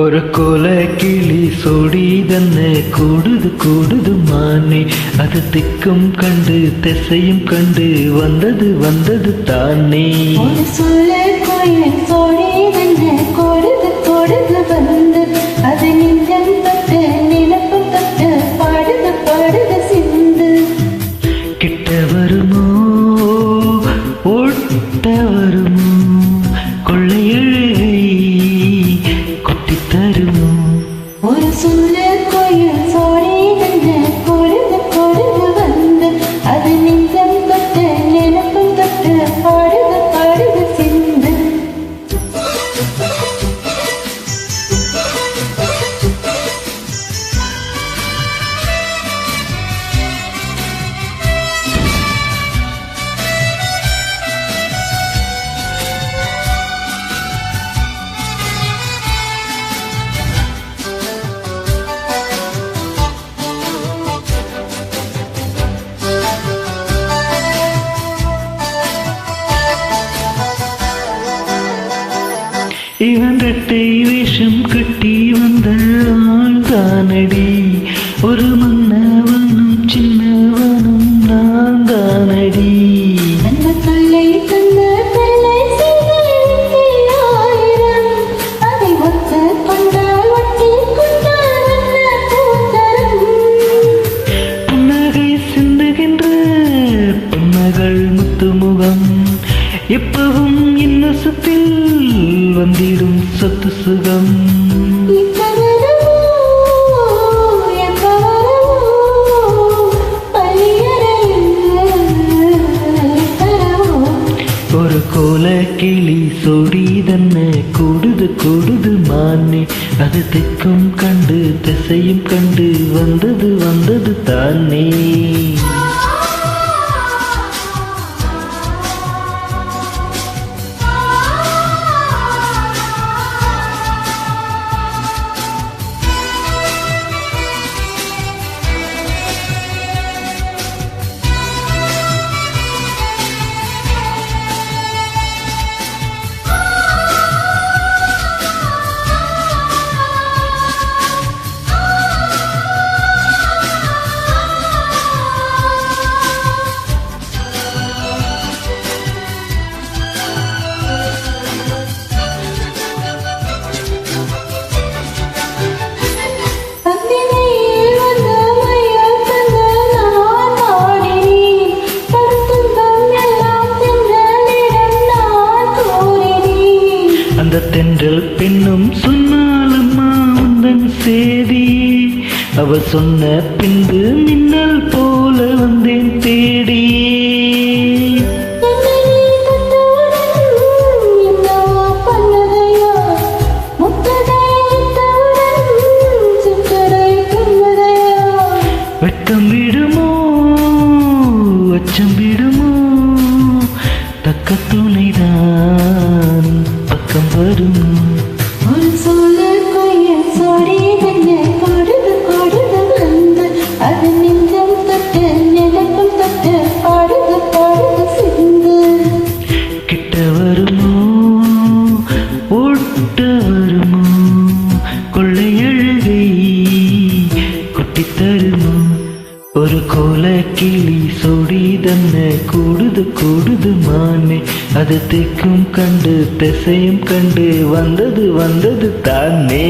ஒரு கோல கிளி சொடி தன்னை கூடுது கூடுது மானே, அது திக்கும் கண்டு திசையும் கண்டு வந்தது வந்தது தானே. ஒரு சொல்ல கோயில் சொடி தன்னை கூடுது கூடுது வந்து, அது நெஞ்சம் தொட்டு நிலப்பு தொட்டு பாடுது பாடுது சிந்து. கிட்ட வருமோ ஓட்ட வருமோ, கொள்ளையழகை கொட்டி தருமோ. ஒரு சொல்ல கோயில் சொடி தன்னை கூடுது கூடுது வந்து, அது நெஞ்சம் தொட்டு நிலப்பு தொட்டு பாடுது பாடுது சிந்து. இவன் ரெட்டை வேஷம் கட்டி வந்த ஆள்தானடி, ஒரு மன்னவனும் சின்னவனும் நான் தானடி. அந்த சொல்லை தந்த பிள்ளை ஆயிரம், அதை ஒத்து கொண்டால் ஒட்டி கொண்டால் பூத்தரம். புன்னகை சிந்துகின்ற புன்னகள் முத்துமுகம், எப்பவும் இன்னசத்தில் வந்திடும் சொத்து சுகம். ஒரு கோல கிளி சொடி தன்னை கூடுது கூடுது மானே, அது திக்கும் கண்டு திசையும் கண்டு வந்தது வந்தது தானே. அந்த தென்றல் பெண்ணும் சொன்னாலம்மா உந்தன் சேதி, அவ சொன்ன பின்பு மின்னல் போல வந்தேன் தேடி. வெட்கம் விடுமோ அச்சம் விடுமோ, தக்க துணைதான் பக்கம் வரும். ஒரு சொல்ல கோயில் சொடி தன்னை கூடுது கூடுது வந்து, அது நெஞ்சம் தொட்டு நிலக்கும் தொட்டு பாடுது பாடுது சிந்து. கிட்ட வருமோ ஓட்ட வருமோ, கொள்ளையழகை கொட்டி தருமோ. ஒரு கோல கிளி சொடி தன்னை கூடுது கூடுது மானே, அது திக்கும் கண்டு திசையும் கண்டு வந்தது வந்தது தானே.